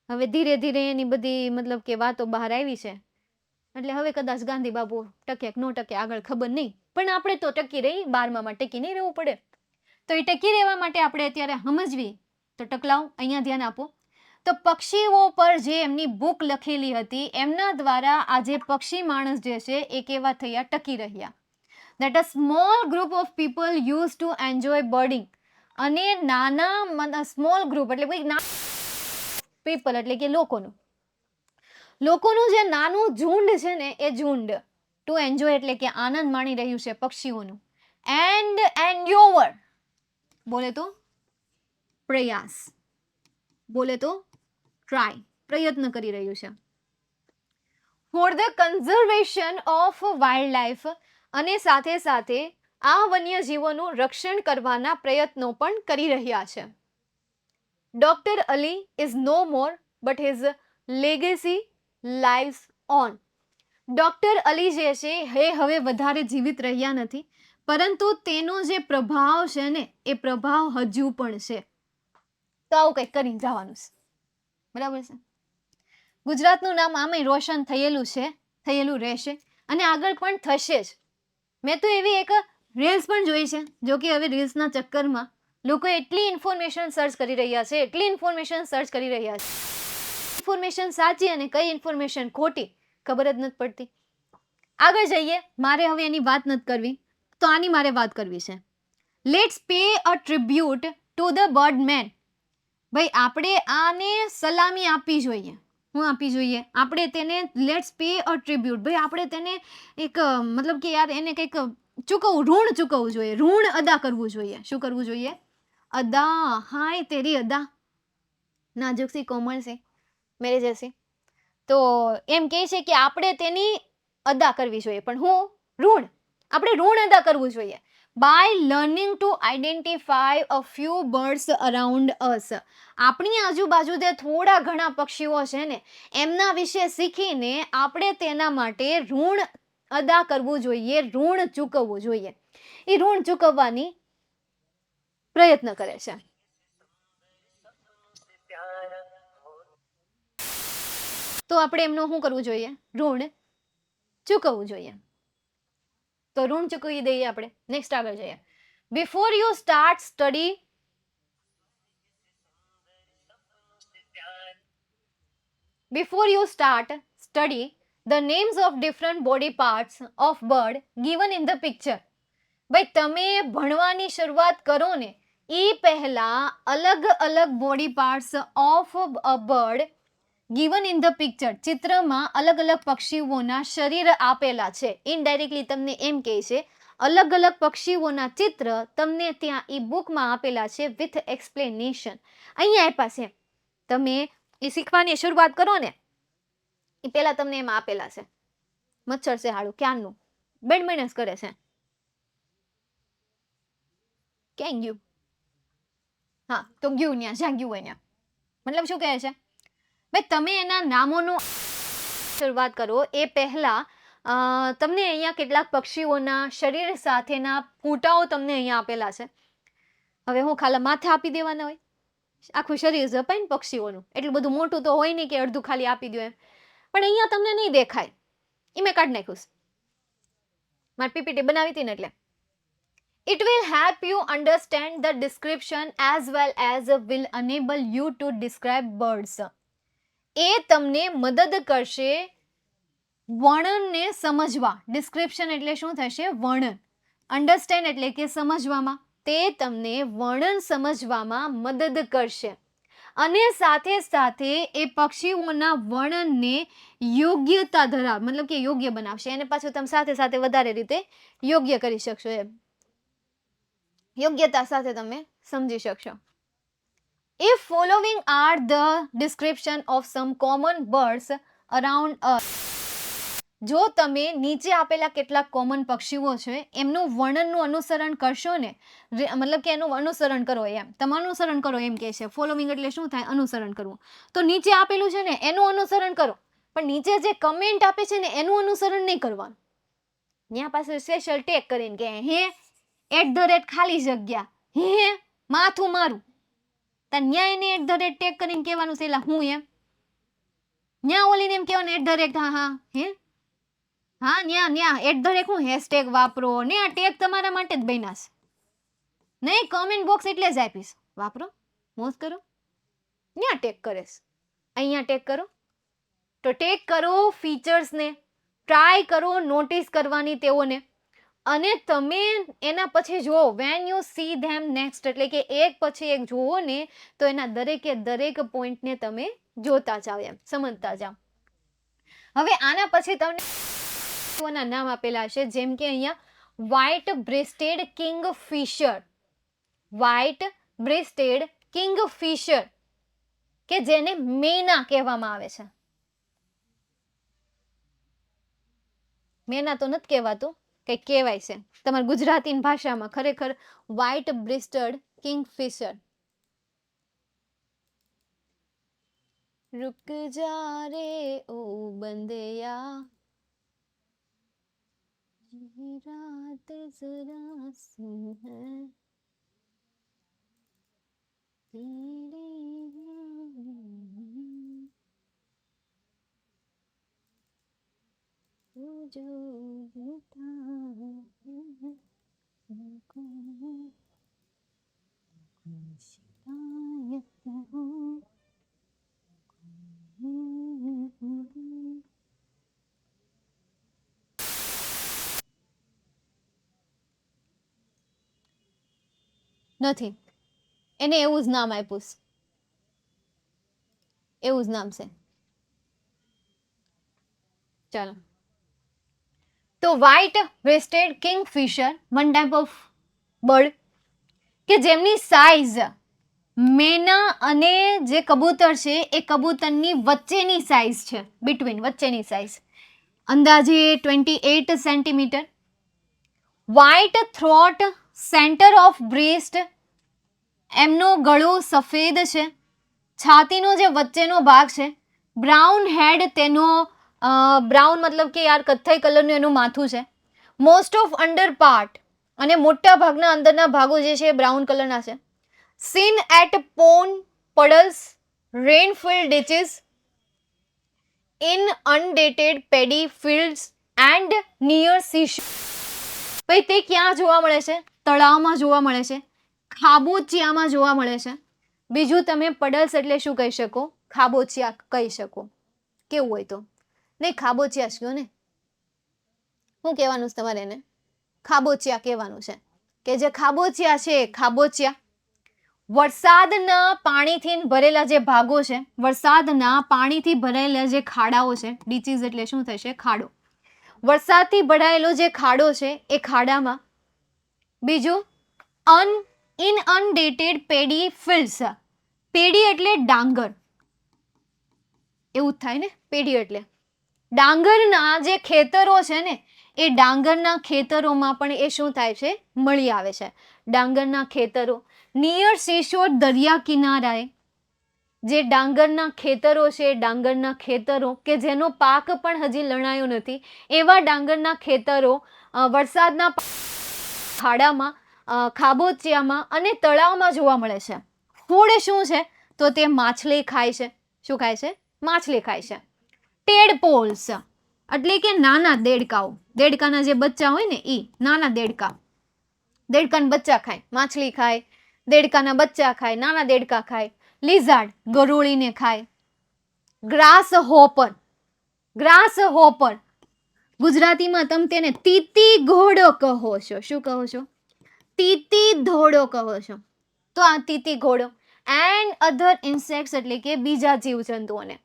હવે ધીરે ધીરે એની બધી મતલબ કે વાતો બહાર આવી છે એટલે હવે કદાચ ગાંધી બાપુ ટકે કે ન ટકે આગળ ખબર નહીં, પણ આપણે તો ટકી રહી. 12માં ટકી નહીં રહેવું પડે. તો એ ટકી રહેવા માટે આપણે અત્યારે સમજવી. તો ટકલાવ અહીંયા ધ્યાન આપો. તો પક્ષીઓ પર જે એમની બુક લખેલી હતી એમના દ્વારા આજે પક્ષી માણસ જે છે એ કેવા થયા? ટકી રહ્યા. That a small group of people used to enjoy birding. અને નાના સ્મોલ ગ્રુપ એટલે પીપલ એટલે કે લોકોનું જે નાનું ઝુંડ છે ને એ ઝુંડ ટુ એન્જોય એટલે કે આનંદ માણી રહ્યું છે પક્ષીઓનું. એન્ડ એન્ડ્યોવર બોલે તો પ્રયાસ, બોલે તો ટ્રાય, પ્રયત્ન કરી રહ્યું છે. For the conservation of wild life અને સાથે સાથે આ વન્યજીવોનું રક્ષણ કરવાના પ્રયત્નો પણ કરી રહ્યા છે. Doctor Ali is no more but his legacy lives on. Doctor Ali જે છે એ હવે વધારે જીવિત રહ્યા નથી પરંતુ તેનો જે પ્રભાવ છે ને એ પ્રભાવ હજુ પણ છે. તો આવું કંઈક કરીને જવાનું છે. બરાબર છે. ગુજરાતનું નામ આમે રોશન થયેલું રહેશે અને આગળ પણ થશે જ. મેં તો એવી એક રીલ્સ પણ જોઈ છે, જો કે હવે રીલ્સના ચક્કરમાં લોકો એટલી ઇન્ફોર્મેશન સર્ચ કરી રહ્યા છે, ઇન્ફોર્મેશન સાચી અને કઈ ઇન્ફોર્મેશન ખોટી ખબર જ નથી પડતી. આગળ જઈએ, મારે હવે એની વાત નથી કરવી, તો આની મારે વાત કરવી છે. Let's pay a tribute to the birdman. ભાઈ આપણે આને સલામી આપવી જોઈએ. હું આપવી જોઈએ? આપણે તેને લેટ્સ પે અ ટ્રિબ્યુટ. ભાઈ આપણે તેને એક મતલબ કે યાર એને કંઈક ચૂકવવું, ઋણ ચૂકવવું જોઈએ, ઋણ અદા કરવું જોઈએ. શું કરવું જોઈએ? અદા. હાય તેરી અદા. નાજુક સી કોમળ સી મેરે જैसी. તો એમ કહે છે કે આપણે તેની અદા કરવી જોઈએ, પણ હું ઋણ, આપણે ઋણ અદા કરવું જોઈએ. By learning to identify a few birds around us. આપણી આજુબાજુ જે થોડા ઘણા પક્ષીઓ છે ને એમના વિશે શીખીને આપણે તેના માટે ઋણ અદા કરવું જોઈએ, ઋણ ચૂકવવું જોઈએ. એ ઋણ ચૂકવવાની પ્રયત્ન કરે છે. તો આપણે એમનું શું કરવું જોઈએ? ઋણ ચૂકવવું જોઈએ. તો ઋણ ચૂકવી દઈએ આપણે. નેક્સ્ટ આગળ જઈએ. Before you start study the names of different body parts of bird given in the picture. ભાઈ તમે ભણવાની શરૂઆત કરો ને એ પહેલા અલગ અલગ body parts of a bird given in the picture, ચિત્રમાં અલગ અલગ પક્ષીઓના શરીર આપેલા છે. ઇનડાયરેક્ટલી તમને એમ કહે છે અલગ અલગ પક્ષીઓના ચિત્ર તમને ત્યાં એ બુકમાં આપેલા છે વિથ એક્સપ્લેનેશન. અહીંયા આપ્યા છે. તમે એ શીખવાની શરૂઆત કરો ને એ પહેલા તમને એમાં આપેલા છે. મચ્છર છે હાડું ક્યાંનું બેડમેનસ કરે છે. ક્યાં ગયું? હા તો ગયું ત્યાં, જ્યાં ગયું હોય ત્યાં. મતલબ શું કહે છે? ભાઈ તમે એના નામોનું શરૂઆત કરો એ પહેલા તમને અહીંયા કેટલાક પક્ષીઓના શરીર સાથેના ફૂટાઓ તમને અહીંયા આપેલા છે. હવે હું ખાલી માથે આપી દેવાના હોય? આખું શરીર જપાય ને પક્ષીઓનું, એટલું બધું મોટું તો હોય નહીં કે અડધું ખાલી આપી દો એમ. પણ અહીંયા તમને નહીં દેખાય. એ મેં કાઢી નાખ્યું. મારી પીપીટી બનાવી હતી ને એટલે. It will help you understand the description as well as will enable you to describe birds. એ તમને મદદ કરશે વર્ણનને સમજવા. ડિસ્ક્રિપ્શન એટલે શું થશે? વર્ણન. અન્ડરસ્ટેન્ડ એટલે કે સમજવામાં. તે તમને વર્ણન સમજવામાં મદદ કરશે અને સાથે સાથે એ પક્ષીઓના વર્ણનને યોગ્યતા ધરાવ મતલબ કે યોગ્ય બનાવશે. એને પાછું તમે સાથે સાથે વધારે રીતે યોગ્ય કરી શકશો એમ. યોગ્યતા સાથે તમે સમજી શકશો. If following are the description of some common birds around us. જો તમે નીચે આપેલા કેટલાક કોમન પક્ષીઓ છે એમનું વર્ણનનું અનુસરણ કરશો ને, મતલબ કે એનું અનુસરણ કરો એમ, તમે અનુસરણ કરો એમ કે છે. ફોલોવિંગ એટલે શું થાય? અનુસરણ કરવું. તો નીચે આપેલું છે ને એનું અનુસરણ કરો, પણ નીચે જે કમેન્ટ આપે છે ને એનું અનુસરણ નહીં કરવાનું. ત્યાં પાસે સ્પેશિયલ ટેગ કરીને કે હે @ ખાલી જગ્યા હે માથું મારું, ત્યાં એને @ ટેગ કરીને કહેવાનું છે હું એમ. ત્યાં ઓલીને એમ કહેવાનું @ હા હે હા ન્યા @ હું હેશટેગ વાપરો ને આ ટેગ તમારા માટે જ બન્યા છે. નહીં કોમેન્ટ બોક્સ એટલે જ આપીશ. વાપરો, મોજ કરો. ન્યા ટેગ કરે છે, અહીંયા ટેગ કરો. તો ટેગ કરો ફીચર્સને, ટ્રાય કરો નોટિસ કરવાની તેઓને, અને તમે એના પછી જુઓ when you C them next એટલે કે એક પછી એક જુઓ ને તો એના દરેકે દરેક પોઈન્ટને તમે જોતા જાઓ એમ, સમજતા જાઓ. હવે આના પછી તમને નામ આપેલા છે જેમ કે અહીંયા white breasted Kingfisher, white breasted Kingfisher કે જેને મેના કહેવામાં આવે છે. મેના તો નથી કહેવાતું, કંઈક કહેવાય છે તમારી ગુજરાતી ભાષામાં. ખરેખર વ્હાઇટ બ્રેસ્ટેડ કિંગફિશર. रुक जा रे ओ बंदिया ये रात जरा सी है तेरे जो નથી, એને એવું જ નામ આપ્યું છે, એવું જ નામ છે. ચાલો, તો white vested Kingfisher one type of bird કે જેમની સાઇઝ મેના અને જે કબૂતર છે એ કબૂતરની વચ્ચેની સાઇઝ છે, બિટવીન વચ્ચેની સાઇઝ અંદાજે 28 centimetre. White throat, centre of breast, એમનો ગળો સફેદ છે, છાતીનો જે વચ્ચેનો ભાગ છે બ્રાઉન હેડ, તેનો બ્રાઉન મતલબ કે યાર કથ્થઈ કલરનું એનું માથું છે. મોસ્ટ ઓફ અંડર પાર્ટ, અને મોટા ભાગના અંદરના ભાગો જે છે એ બ્રાઉન કલરના છે. Seen at pond, puddles, rainfilled ditches, in inundated paddy fields and near seashore. ભાઈ તે ક્યાં જોવા મળે છે? તળાવમાં જોવા મળે છે, ખાબોચિયામાં જોવા મળે છે. બીજું તમે પડલ્સ એટલે શું કહી શકો? ખાબોચિયા કહી શકો. કેવું હોય તો નહીં, ખાબોચિયા જ કહો ને. શું કહેવાનું છે તમારે? એને ખાબોચિયા કહેવાનું છે. કે જે ખાબોચિયા છે, ખાબોચિયા વરસાદના પાણીથી ભરેલા જે ભાગો છે, વરસાદના પાણીથી ભરેલા જે ખાડાઓ છે, ડીચીસ એટલે શું થશે? ખાડો. વરસાદથી ભરાયેલો જે ખાડો છે એ ખાડામાં. બીજું ઇનઅનડેટેડ પેડી ફિલ્ડ્સ, પેડી એટલે ડાંગર, એવું જ થાય ને, પેડી એટલે ડાંગરના જે ખેતરો છે ને એ ડાંગરના ખેતરોમાં પણ એ શું થાય છે? મળી આવે છે. ડાંગરના ખેતરો નિયર સીશોર, દરિયા કિનારાએ જે ડાંગરના ખેતરો છે, ડાંગરના ખેતરો કે જેનો પાક પણ હજી લણાયો નથી, એવા ડાંગરના ખેતરો વરસાદના ખાડામાં, ખાબોચિયામાં અને તળાવમાં જોવા મળે છે. ફૂડ શું છે? તો તે માછલી ખાય છે. શું ખાય છે? માછલી ખાય છે. ટેડપોલ્સ એટલે કે નાના દેડકાઓ, દેડકાના જે બચ્ચા હોય ને એ નાના દેડકા, દેડકાના બચ્ચા ખાય, માછલી ખાય, દેડકાના બચ્ચા ખાય, નાના દેડકા ખાય. લિઝાર્ડ ગરોળીને ખાય. ગ્રાસ હોપર, ગ્રાસ હોપર ગુજરાતીમાં તમે તેને તીતી ઘોડો કહો છો. શું કહો છો? તીતી ઘોડો કહો છો. તો આ તીતી ઘોડો એન્ડ અધર ઇન્સેક્ટ્સ એટલે કે બીજા જીવજંતુઓને.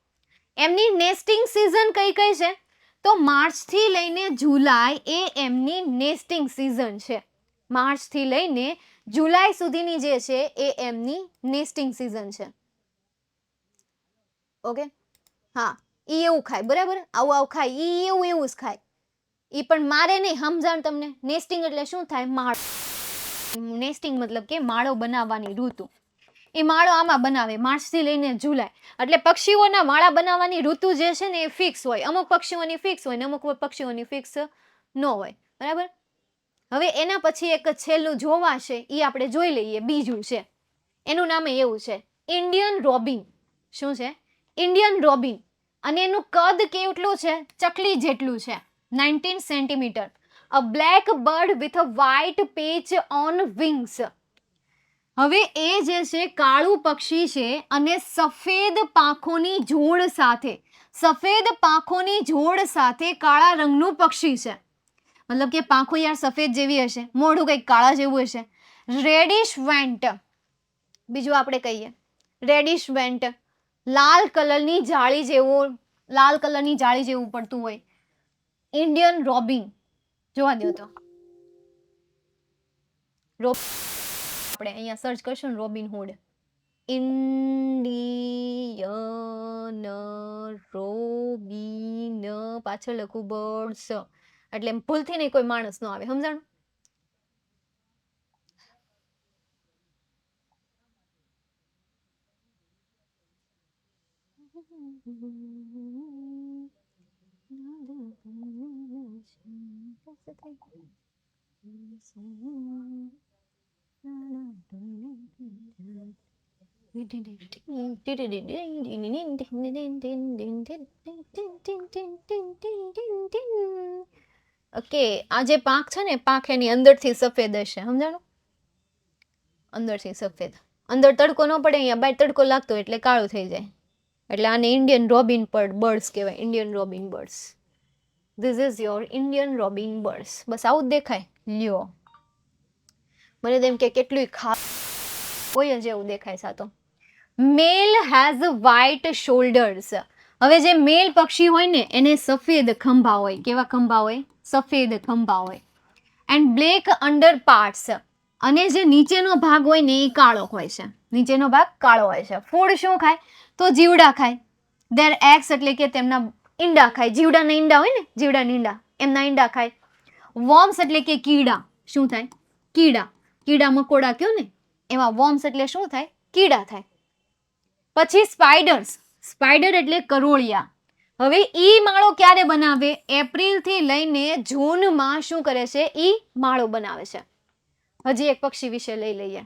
એમની નેસ્ટિંગ સિઝન કઈ કઈ છે? તો માર્ચથી લઈને જુલાઈ એ એમની નેસ્ટિંગ સિઝન છે. માર્ચથી લઈને જુલાઈ સુધીની જે છે એ એમની નેસ્ટિંગ સિઝન છે. ઓકે, હા, ઈ એવું ખાય, બરાબર, આવું આવું ખાય, ઈ એવું એવું જ ખાય. ઈ પણ મારે નહીં, સમજાણ તમને. નેસ્ટિંગ એટલે શું થાય? માળો. નેસ્ટિંગ મતલબ કે માળો બનાવવાની ઋતુ. એ માળો આમાં બનાવે માર્ચથી લઈને જુલાઈ. એટલે પક્ષીઓના માળા બનાવવાની ઋતુ જે છે ને એ ફિક્સ હોય. અમુક પક્ષીઓની ફિક્સ હોય ને અમુક પક્ષીઓની ફિક્સ ન હોય, બરાબર. હવે એના પછી એક છેલ્લું જોવાશે એ આપણે જોઈ લઈએ. બીજું છે એનું નામ એવું છે ઇન્ડિયન રોબિન. શું છે? Indian Robin. અને એનું કદ કેટલું છે? ચકલી જેટલું છે, 19 centimetre. A black bird with a white patch on wings. હવે એ જે છે કાળું પક્ષી છે અને સફેદ પાંખોની જોડ સાથે, સફેદ પાંખોની જોડ સાથે કાળા રંગનું પક્ષી છે. મતલબ કે પાંખો યાર સફેદ જેવી હશે, મોઢું કંઈક કાળા જેવું હશે. રેડિશ વેન્ટ, બીજું આપણે કહીએ રેડિશ વેન્ટ, લાલ કલરની જાળી જેવું, લાલ કલરની જાળી જેવું પડતું હોય. Indian Robin. જોવા દો તો આપણે અહીંયા સર્ચ કરશું ને રોબિન હુડ. ઇન્ડિયન રોબિન, પાછળ લખું બર્ડ્સ, એટલે ભૂલથી નહીં કોઈ માણસ નો આવે, સમજાણું? ઓકે, આ જે પાંખ છે ને, પાંખ એની અંદરથી સફેદ હશે, સમજાણું? અંદરથી સફેદ, અંદર તડકો ન પડે, અહીંયા બહાર તડકો લાગતો એટલે કાળું થઈ જાય, એટલે આને ઇન્ડિયન રોબિન બર્ડ્સ કહેવાય, Indian robin birds. This is your Indian robin birds. બસ આવું જ દેખાય. લ્યો, મને તેમ કે કેટલું કોઈ જ એવું દેખાય સાતો. મેલ હેઝ વ્હાઇટ શોલ્ડર્સ. હવે જે મેલ પક્ષી હોય ને એને સફેદ ખંભા હોય. કેવા ખંભા હોય? સફેદ ખંભા હોય. And black under parts. અને જે નીચેનો ભાગ હોય ને એ કાળો હોય છે. નીચેનો ભાગ કાળો હોય છે. ફૂડ શું ખાય? તો જીવડા ખાય. ધેર એગ્સ એટલે કે તેમના ઈંડા ખાય. જીવડાના ઈંડા હોય ને, જીવડાના ઈંડા, એમના ઈંડા ખાય. વોર્મ્સ એટલે કે કીડા. શું થાય? કીડા. કીડા મકોડા કયો ને, એમાં વોર્મ્સ એટલે શું થાય? કીડા થાય. પછી સ્પાઈડર્સ. સ્પાઈડર એટલે કરોળિયા. હવે ઈ માળો ક્યારે બનાવે? એપ્રિલથી લઈને જૂનમાં શું કરે છે? ઈ માળો બનાવે છે. હજી એક પક્ષી વિશે લઈ લઈએ.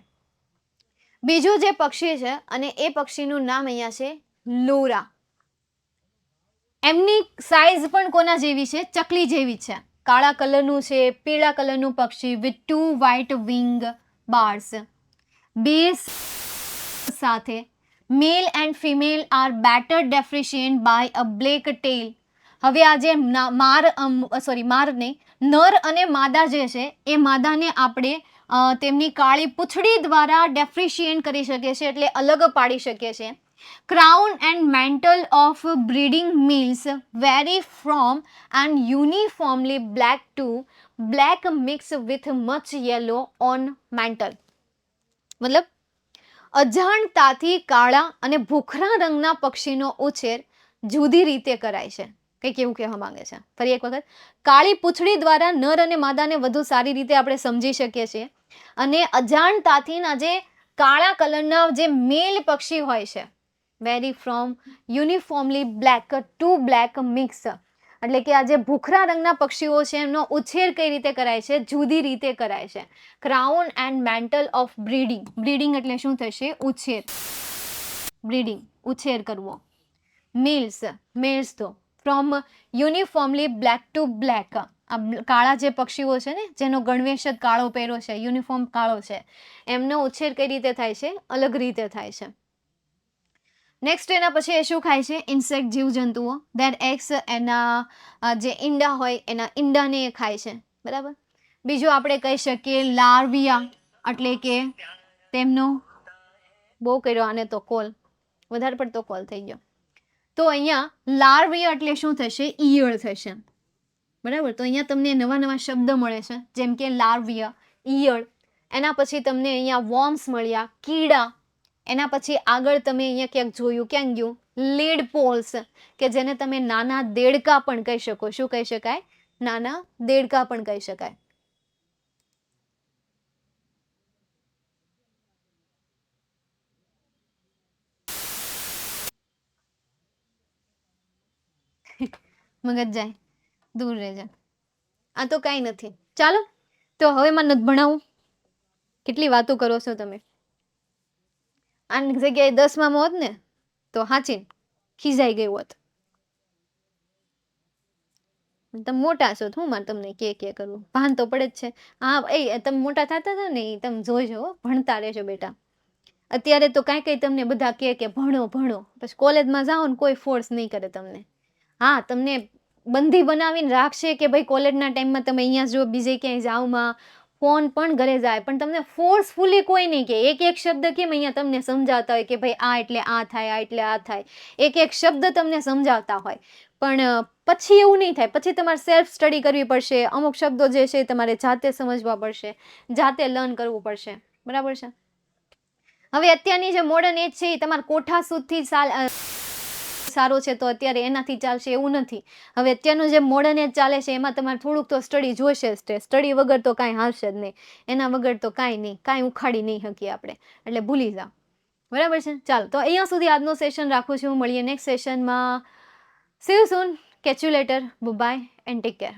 બીજું જે પક્ષી છે અને એ પક્ષીનું નામ અહીંયા છે લોરા. એમની સાઈઝ પણ કોના જેવી છે? ચકલી જેવી છે. કાળા કલરનું છે, પીળા કલરનું પક્ષી વિથ 2 વ્હાઇટ વિંગ બાર્સ. બે સાથે male and female are better differentiated by a black tail. હવે આ જે માર નહીં, નર અને માદા જે છે એ માદાને આપણે તેમની કાળી પૂંછડી દ્વારા ડિફરન્શિએટ કરી શકીએ છીએ, એટલે અલગ પાડી શકીએ છીએ. Crown and mantle of breeding males vary from an uniformly black to black mixed with much yellow on mantle. મતલબ અજાણતાથી કાળા અને ભૂખરા રંગના પક્ષીનો ઉછેર જુદી રીતે કરાય છે. કંઈક એવું કહેવા માંગે છે. ફરી એક વખત, કાળી પૂંછડી દ્વારા નર અને માદાને વધુ સારી રીતે આપણે સમજી શકીએ છીએ, અને અજાણતાથી જે કાળા કલરના જે મેલ પક્ષી હોય છે, vary from uniformly black to black mix, એટલે કે આ જે ભૂખરા રંગના પક્ષીઓ છે એમનો ઉછેર કઈ રીતે કરાય છે? જુદી રીતે કરાય છે. Crown and mantle of breeding. Breeding એટલે શું થશે? ઉછેર. બ્રીડિંગ, ઉછેર કરવો. મેલ્સ તો from uniformly black to black. આ કાળા જે પક્ષીઓ છે ને, જેનો ગણવેશ જ કાળો પહેરો છે, યુનિફોર્મ કાળો છે, એમનો ઉછેર કઈ રીતે થાય છે? અલગ રીતે થાય છે. નેક્સ્ટ એના પછી એ શું ખાય છે? ઇન્સેક્ટ, જીવજંતુઓ. ધેર એગ્સ, એના જે ઈંડા હોય એના ઈંડાને એ ખાય છે. બરાબર. બીજું આપણે કહી શકીએ લાર્વિયા, એટલે કે તેમનો, બહુ કર્યો આને તો કોલ, વધારે પડતો કોલ થઈ ગયો. તો અહીંયા લાર્વિયા એટલે શું થશે? ઈયળ થશે. બરાબર. તો અહીંયા તમને નવા નવા શબ્દ મળે છે, જેમ કે લાર્વિયા, ઈયળ. એના પછી તમને અહીંયા વોર્મ્સ મળ્યા, કીડા. એના પછી આગળ તમે અહીંયા ક્યાંક જોયું, ક્યાં ગયું? લીડ પોલ્સ, કે જેને તમે નાના દેડકા પણ કહી શકો. શું કહી શકાય? નાના દેડકા પણ કહી શકાય. મગજ જાય, દૂર રહેજે. આ તો કાંઈ નથી. ચાલો, તો હવે મને નથી ભણાવું. કેટલી વાતો કરો છો તમે? આની જગ્યાએ 10માં હોત ને તો હાચી ખીજાઈ ગઈ હોત. તમે મોટા છો, હું મારે તમને કે કરવું? ભાન તો પડે જ છે. હા, એ તમે મોટા થતા હતા ને, એ તમે જોઈજો, ભણતા રહેજો બેટા. અત્યારે તો કાંઈ તમને બધા કે ભણો ભણો, પછી કોલેજમાં જાઓ ને કોઈ ફોર્સ નહીં કરે તમને. હા, તમને બંધી બનાવીને રાખશે કે ભાઈ કોલેજના ટાઈમમાં તમે અહીંયા જો, બીજે ક્યાંય જાઓમાં ફોન પણ ઘરે જાય, પણ તમને ફોર્સફુલી કોઈ નહીં કે એક એક શબ્દ કેમ અહીંયા તમને સમજાવતા હોય કે ભાઈ આ એટલે આ થાય, આ એટલે આ થાય, એક એક શબ્દ તમને સમજાવતા હોય. પણ પછી એવું નહીં થાય. પછી તમારે સેલ્ફ સ્ટડી કરવી પડશે. અમુક શબ્દો જે છે તમારે જાતે સમજવા પડશે, જાતે લર્ન કરવું પડશે. બરાબર છે. હવે અત્યારની જે મોડર્ન એજ છે એ તમારા કોઠા સુધી સારો છે તો અત્યારે એનાથી ચાલશે એવું નથી. હવે અત્યારનું જે મોડર્ન એજ ચાલે છે એમાં તમારે થોડુંક તો સ્ટડી જોઈશે જ. સ્ટડી વગર તો કાંઈ હાલશે જ નહીં. એના વગર તો કાંઈ નહીં, કાંઈ ઉખાડી નહીં શકીએ આપણે. એટલે ભૂલી જાઓ. બરાબર છે. ચાલો, તો અહીંયા સુધી આજનું સેશન રાખું છું. મળીએ નેક્સ્ટ સેશનમાં. See you soon. Catch you later. Bye bye and take care.